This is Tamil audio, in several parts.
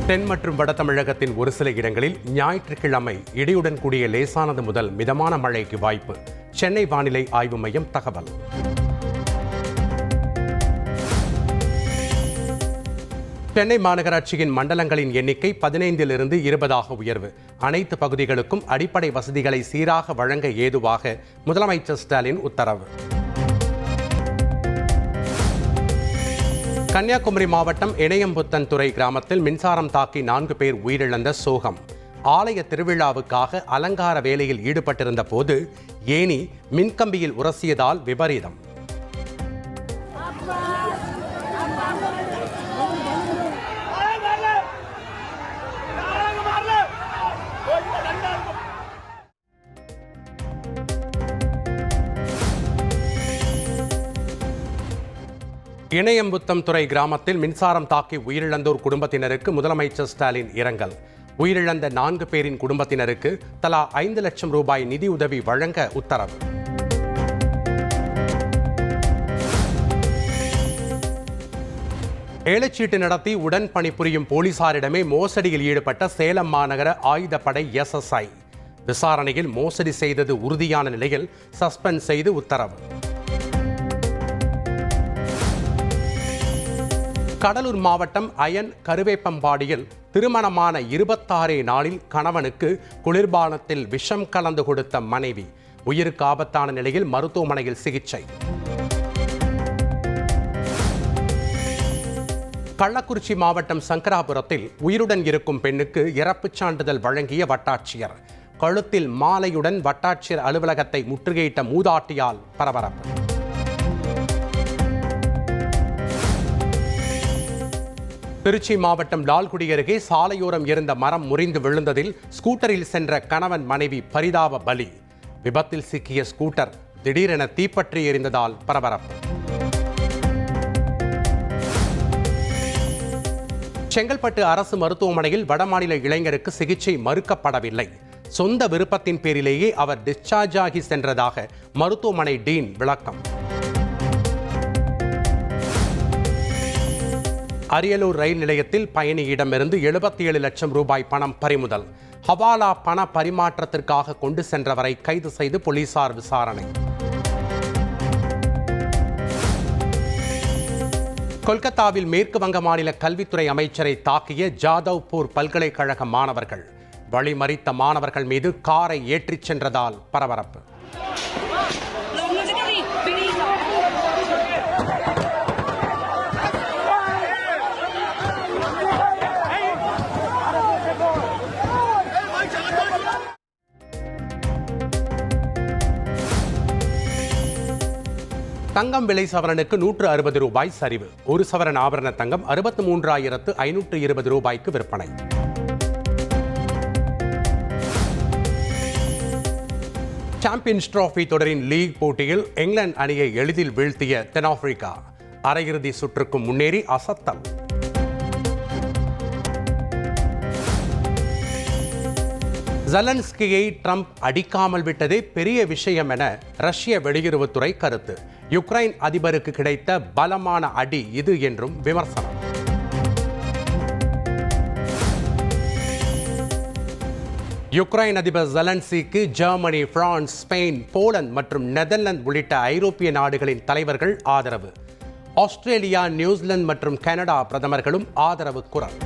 தென் மற்றும் வட தமிழகத்தின் ஒரு சில இடங்களில் ஞாயிற்றுக்கிழமை இடியுடன் கூடிய லேசானது முதல் மிதமான மழைக்கு வாய்ப்பு. சென்னை வானிலை ஆய்வு மையம் தகவல். சென்னை மாநகராட்சியின் மண்டலங்களின் எண்ணிக்கை 15 20 உயர்வு. அனைத்து பகுதிகளுக்கும் அடிப்படை வசதிகளை சீராக வழங்க ஏதுவாக முதலமைச்சர் ஸ்டாலின் உத்தரவு. கன்னியாகுமரி மாவட்டம் இணையம்புத்தன்துறை கிராமத்தில் மின்சாரம் தாக்கி 4 பேர் உயிரிழந்த சோகம். ஆலய திருவிழாவுக்காக அலங்கார வேலையில் ஈடுபட்டிருந்த போது ஏணி மின்கம்பியில் உரசியதால் விபரீதம். இணையம்புத்தன்துறை கிராமத்தில் மின்சாரம் தாக்கி உயிரிழந்தோர் குடும்பத்தினருக்கு முதலமைச்சர் ஸ்டாலின் இரங்கல். உயிரிழந்த 4 பேரின் குடும்பத்தினருக்கு தலா 5 லட்சம் ரூபாய் நிதியுதவி வழங்க உத்தரவு. ஏலச்சீட்டு நடத்தி உடன் பணிபுரியும் போலீசாரிடமே மோசடியில் ஈடுபட்ட சேலம் மாநகர ஆயுதப்படை SSI விசாரணையில் மோசடி செய்தது உறுதியான நிலையில் சஸ்பெண்ட் செய்து உத்தரவு. கடலூர் மாவட்டம் அயன் கருவேப்பம்பாடியில் திருமணமான 26 நாளில் கணவனுக்கு குளிர்பானத்தில் விஷம் கலந்து கொடுத்த மனைவி உயிருக்கு ஆபத்தான நிலையில் மருத்துவமனையில் சிகிச்சை. கள்ளக்குறிச்சி மாவட்டம் சங்கராபுரத்தில் உயிருடன் இருக்கும் பெண்ணுக்கு இறப்புச் சான்றிதழ் வழங்கிய வட்டாட்சியர். கழுத்தில் மாலையுடன் வட்டாட்சியர் அலுவலகத்தை முற்றுகையிட்ட மூதாட்டியால் பரபரப்பு. திருச்சி மாவட்டம் லால்குடி அருகே சாலையோரம் இருந்த மரம் முறிந்து விழுந்ததில் ஸ்கூட்டரில் சென்ற கணவன் மனைவி பரிதாப பலி. விபத்தில் சிக்கிய ஸ்கூட்டர் திடீரென தீப்பற்றி எரிந்ததால் பரபரப்பு. செங்கல்பட்டு அரசு மருத்துவமனையில் வடமாநில இளைஞருக்கு சிகிச்சை மறுக்கப்படவில்லை. சொந்த விருப்பத்தின் பேரிலேயே அவர் டிஸ்சார்ஜ் ஆகி சென்றதாக மருத்துவமனை டீன் விளக்கம். அரியலூர் ரயில் நிலையத்தில் பயணியிடமிருந்து 77 லட்சம் ரூபாய் பணம் பறிமுதல். ஹவாலா பண பரிமாற்றத்திற்காக கொண்டு சென்றவரை கைது செய்து போலீசார் விசாரணை. கொல்கத்தாவில் மேற்கு வங்க மாநில கல்வித்துறை அமைச்சரை தாக்கிய ஜாதவ்பூர் பல்கலைக்கழக மாணவர்கள். வழிமறித்த மாணவர்கள் மீது காரை ஏற்றிச் சென்றதால் பரபரப்பு. தங்கம் விலை சவரனுக்கு 160 ரூபாய் சரிவு. ஒரு சவரன் ஆபரண தங்கம் 63,520 ரூபாய்க்கு விற்பனை. சாம்பியன்ஸ் டிராபி தொடரின் லீக் போட்டியில் இங்கிலாந்து அணியை எளிதில் வீழ்த்திய தென்னாப்பிரிக்கா அரையிறுதி சுற்றுக்கு முன்னேறி அசத்தல். ஜெலன்ஸ்கியை ட்ரம்ப் அடிக்காமல் விட்டதே பெரிய விஷயம் என ரஷ்ய வெளியுறவுத்துறை கருத்து. யுக்ரைன் அதிபருக்கு கிடைத்த பலமான அடி இது என்றும் விமர்சனம். யுக்ரைன் அதிபர் ஜெலன்ஸ்கிக்கு ஜெர்மனி, பிரான்ஸ், ஸ்பெயின், போலந்து மற்றும் நெதர்லாந்து உள்ளிட்ட ஐரோப்பிய நாடுகளின் தலைவர்கள் ஆதரவு. ஆஸ்திரேலியா, நியூசிலாந்து மற்றும் கனடா பிரதமர்களும் ஆதரவு குரல்.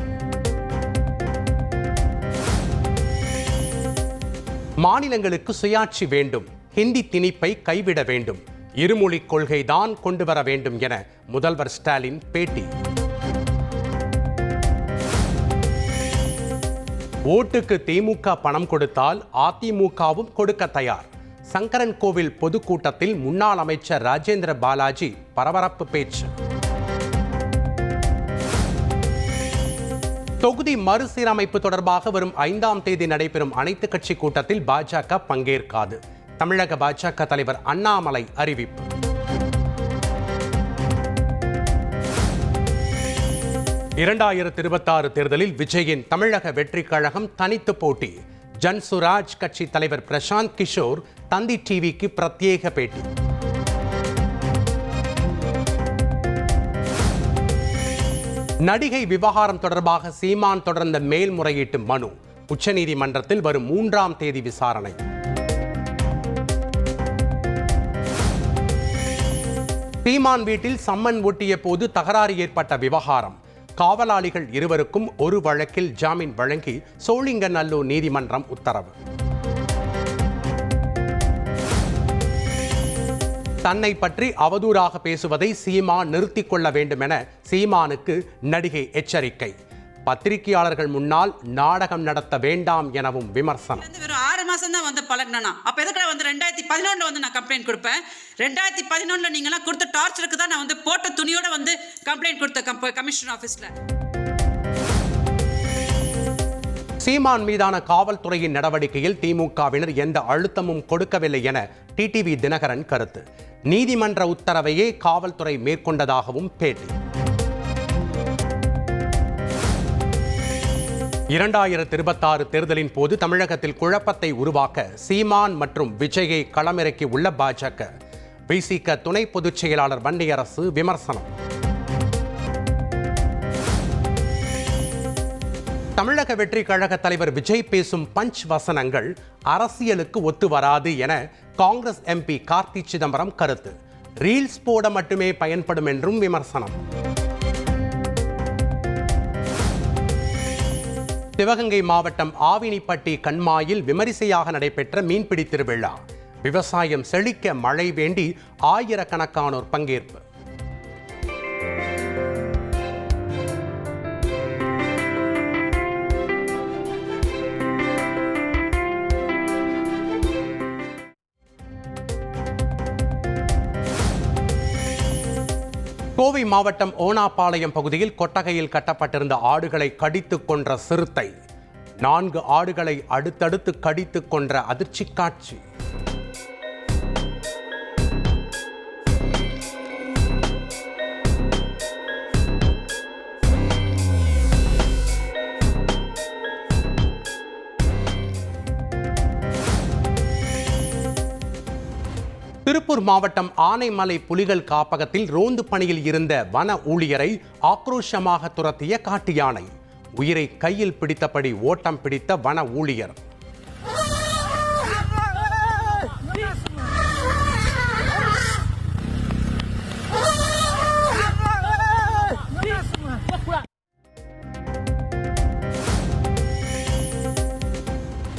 மாநிலங்களுக்கு சுயாட்சி வேண்டும், ஹிந்தி திணிப்பை கைவிட வேண்டும், இருமொழி கொள்கைதான் கொண்டு வர வேண்டும் என முதல்வர் ஸ்டாலின் பேட்டி. ஓட்டுக்கு திமுக பணம் கொடுத்தால் அதிமுகவும் கொடுக்க தயார். சங்கரன் கோவில் பொதுக்கூட்டத்தில் முன்னாள் அமைச்சர் ராஜேந்திர பாலாஜி பரபரப்பு பேச்சு. தொகுதி மறுசீரமைப்பு தொடர்பாக வரும் 5ஆம் தேதி நடைபெறும் அனைத்து கட்சி கூட்டத்தில் பாஜக பங்கேற்காது. தமிழக பாஜக தலைவர் அண்ணாமலை அறிவிப்பு. இரண்டாயிரத்து 26 தேர்தலில் விஜயின் தமிழக வெற்றிக் கழகம் தனித்து போட்டி. ஜன்சுராஜ் கட்சி தலைவர் பிரசாந்த் கிஷோர் தந்தி டிவிக்கு பிரத்யேக பேட்டி. நடிகை விவகாரம் தொடர்பாக சீமான் தொடர்ந்த மேல்முறையீட்டு மனு உச்சநீதிமன்றத்தில் வரும் 3ஆம் தேதி விசாரணை. சீமான் வீட்டில் சம்மன் ஒட்டிய போது தகராறு ஏற்பட்ட விவகாரம். காவலாளிகள் இருவருக்கும் ஒரு வழக்கில் ஜாமீன் வழங்கி சோழிங்கநல்லூர் நீதிமன்றம் உத்தரவு. தன்னை பற்றி அவதூறாக பேசுவதை சீமான் நிறுத்திக் கொள்ள வேண்டும் என சீமானுக்கு நடிகை எச்சரிக்கை. பத்திரிகையாளர்கள் முன்னால் நாடகம் நடத்த வேண்டாம் எனவும் விமர்சனம். 6 மாசம் தான் வந்து பழகினா அப்ப எதுக்கு வந்து 2011 வந்து நான் கம்ப்ளைண்ட் கொடுப்பேன். 2011 நீங்களாம் கொடுத்த டார்ச்சருக்கு தான் நான் வந்து போட்ட துணியோட வந்து கம்ப்ளைண்ட் கொடுத்த கமிஷனர் ஆபீஸ்ல. சீமான் மீதான காவல்துறையின் நடவடிக்கையில் திமுகவினர் எந்த அழுத்தமும் கொடுக்கவில்லை என டிடிவி தினகரன் கருத்து. நீதிமன்ற உத்தரவையே காவல்துறை மேற்கொண்டதாகவும் பேட்டி. 2026 தேர்தலின் போது தமிழகத்தில் குழப்பத்தை உருவாக்க சீமான் மற்றும் விஜயை களமிறக்கி உள்ள பாஜக. விசிக துணை பொதுச் செயலாளர் வன்னியரசு விமர்சனம். தமிழக வெற்றி கழக தலைவர் விஜய் பேசும் பஞ்ச் வசனங்கள் அரசியலுக்கு ஒத்து வராது என காங்கிரஸ் எம்பி கார்த்தி சிதம்பரம் கருத்து. ரீல்ஸ் போட மட்டுமே பயன்படும் என்றும் விமர்சனம். சிவகங்கை மாவட்டம் ஆவினிப்பட்டி கண்மாயில் விமரிசையாக நடைபெற்ற மீன்பிடி திருவிழா. விவசாயம் செழிக்க மழை வேண்டி ஆயிரக்கணக்கானோர் பங்கேற்பு. கோவை மாவட்டம் ஓனாப்பாளையம் பகுதியில் கொட்டகையில் கட்டப்பட்டிருந்த ஆடுகளை கடித்து கொன்ற சிறுத்தை. 4 ஆடுகளை அடுத்தடுத்து கடித்து கொன்ற அதிர்ச்சி காட்சி. திருப்பூர் மாவட்டம் ஆனைமலை புலிகள் காப்பகத்தில் ரோந்து பணியில் இருந்த வன ஊழியரை ஆக்ரோஷமாக துரத்திய காட்டு யானை. உயிரை கையில் பிடித்தபடி ஓட்டம் பிடித்த வன ஊழியர்.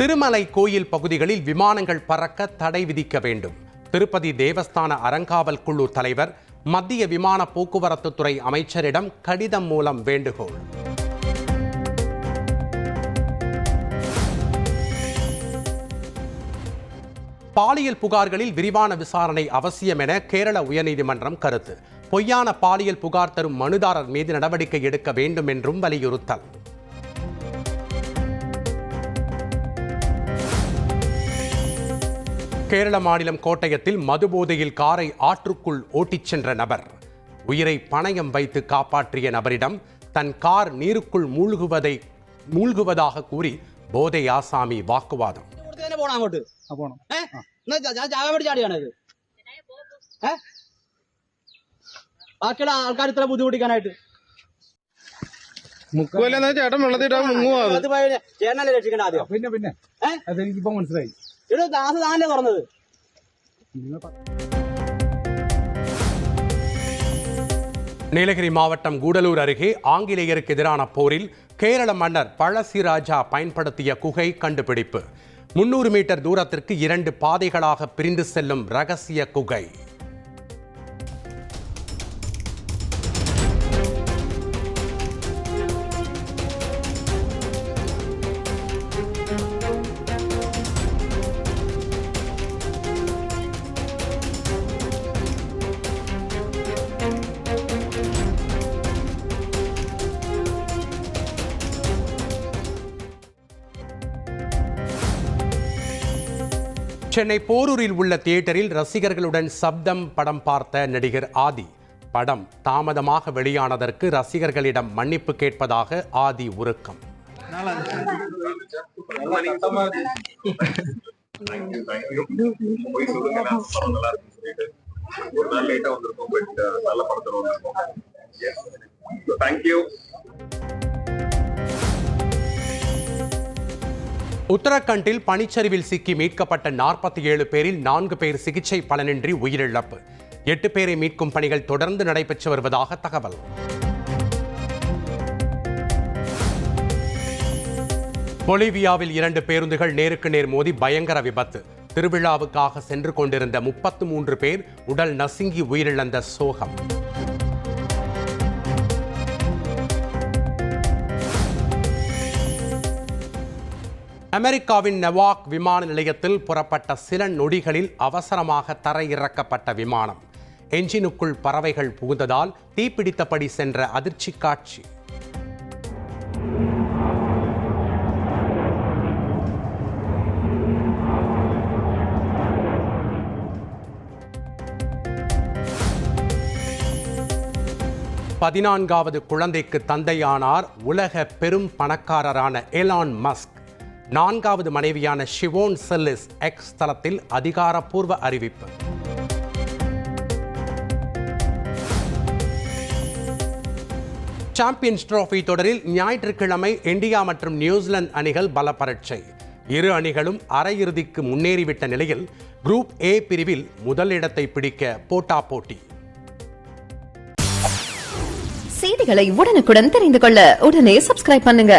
திருமலை கோயில் பகுதிகளில் விமானங்கள் பறக்க தடை விதிக்க வேண்டும். திருப்பதி தேவஸ்தான அறங்காவல் குழு தலைவர் மத்திய விமான போக்குவரத்து துறை அமைச்சரிடம் கடிதம் மூலம் வேண்டுகோள். பாலியல் புகார்களில் விரிவான விசாரணை அவசியம் என கேரள உயர்நீதிமன்றம் கருத்து. பொய்யான பாலியல் புகார் தரும் மனுதாரர் மீது நடவடிக்கை எடுக்க வேண்டும் என்றும் வலியுறுத்தல். கேரள மாநிலம் கோட்டயத்தில் மதுபோதையில் காரை ஆற்றுக்குள் ஓட்டிச் சென்ற நபர். உயிரை பணயம் வைத்து காப்பாற்றிய நபரிடம் தன் கார் நீருக்குள் மூழ்குவதாக கூறி போதை ஆசாமி வாக்குவாதம். நீலகிரி மாவட்டம் கூடலூர் அருகே ஆங்கிலேயருக்கு எதிரான போரில் கேரள மன்னர் பழசிராஜா பயன்படுத்திய குகை கண்டுபிடிப்பு. 300 மீட்டர் தூரத்திற்கு 2 பாதைகளாக பிரிந்து செல்லும் ரகசிய குகை. சென்னை போரூரில் உள்ள தியேட்டரில் ரசிகர்களுடன் சப்தம் படம் பார்த்த நடிகர் ஆதி. படம் தாமதமாக வெளியானதற்கு ரசிகர்களிடம் மன்னிப்பு கேட்பதாக ஆதி உருக்கம். உத்தரகண்டில் பனிச்சரிவில் சிக்கி மீட்கப்பட்ட 47 பேரில் 4 பேர் சிகிச்சை பலனின்றி உயிரிழப்பு. 8 பேரை மீட்கும் பணிகள் தொடர்ந்து நடைபெற்று வருவதாக தகவல். பொலிவியாவில் 2 பேருந்துகள் நேருக்கு நேர் மோதி பயங்கர விபத்து. திருவிழாவுக்காக சென்று கொண்டிருந்த 33 பேர் உடல் நசுங்கி உயிரிழந்த சோகம். அமெரிக்காவின் நெவார்க் விமான நிலையத்தில் புறப்பட்ட சில நொடிகளில் அவசரமாக தரையிறக்கப்பட்ட விமானம். என்ஜினுக்குள் பறவைகள் புகுந்ததால் தீப்பிடித்தபடி சென்ற அதிர்ச்சி காட்சி. பதினான்காவது குழந்தைக்கு தந்தையானார் உலக பெரும் பணக்காரரான எலான் மஸ்க். 4வது மனைவியான ஷிவோன் செல்லிஸ் எக்ஸ் தளத்தில் அதிகாரப்பூர்வ அறிவிப்பு. சாம்பியன்ஸ் டிராபி தொடரில் ஞாயிற்றுக்கிழமை இந்தியா மற்றும் நியூசிலாந்து அணிகள் பல பரீட்சை. இரு அணிகளும் அரையிறுதிக்கு முன்னேறிவிட்ட நிலையில் குரூப் ஏ பிரிவில் முதலிடத்தை பிடிக்க போட்டி. செய்திகளை உடனுக்குடன் தெரிந்து கொள்ள உடனே சப்ஸ்கிரைப் பண்ணுங்க.